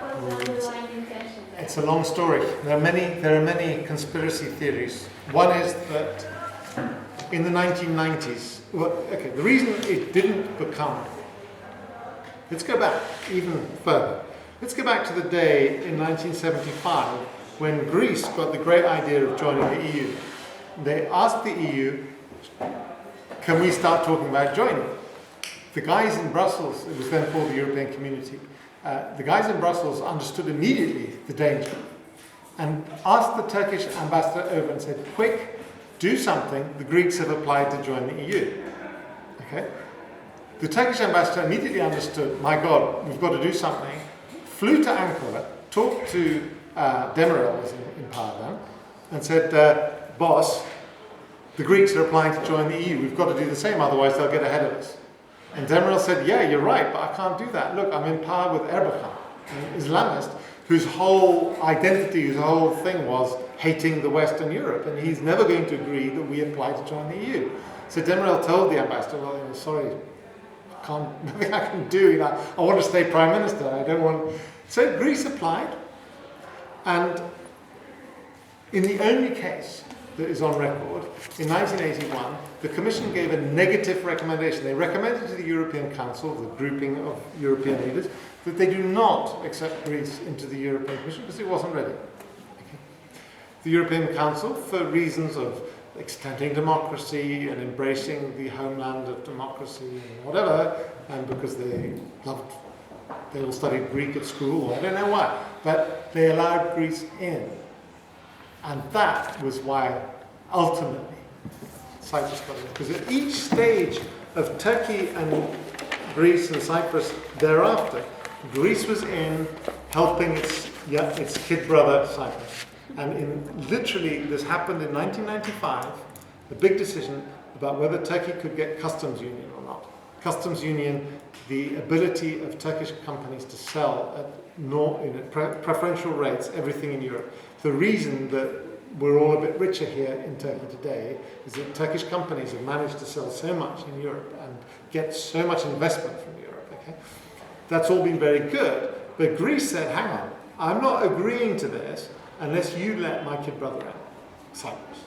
what was the underlying intention there? It's a long story. There are many conspiracy theories. One is that in the 1990s, the reason it didn't become. Let's go back even further. Let's go back to the day in 1975 when Greece got the great idea of joining the EU. They asked the EU, can we start talking about joining? The guys in Brussels, it was then called the European Community, the guys in Brussels understood immediately the danger and asked the Turkish ambassador over and said, quick, do something, the Greeks have applied to join the EU. Okay? The Turkish ambassador immediately understood, my God, we've got to do something, flew to Ankara, talked to Demirel, was in power then, and said, boss, the Greeks are applying to join the EU, we've got to do the same, otherwise they'll get ahead of us. And Demirel said, yeah, you're right, but I can't do that. Look, I'm in power with Erbakan, an Islamist, whose whole identity, whose whole thing was hating the Western Europe, and he's never going to agree that we apply to join the EU. So Demirel told the ambassador, well, sorry, nothing I can do. I want to stay Prime Minister. I don't want. So Greece applied, and in the only case that is on record, in 1981, the Commission gave a negative recommendation. They recommended to the European Council, the grouping of European leaders, that they do not accept Greece into the European Commission because it wasn't ready. Okay. The European Council, for reasons of extending democracy and embracing the homeland of democracy and whatever, and because they all studied Greek at school, I don't know why, but they allowed Greece in. And that was why, ultimately, Cyprus got in. Because at each stage of Turkey and Greece and Cyprus thereafter, Greece was in helping its kid brother, Cyprus. And literally, this happened in 1995, the big decision about whether Turkey could get customs union or not. Customs union, the ability of Turkish companies to sell at preferential rates everything in Europe. The reason that we're all a bit richer here in Turkey today is that Turkish companies have managed to sell so much in Europe and get so much investment from Europe. Okay? That's all been very good, but Greece said, hang on, I'm not agreeing to this unless you let my kid brother in, Cyprus.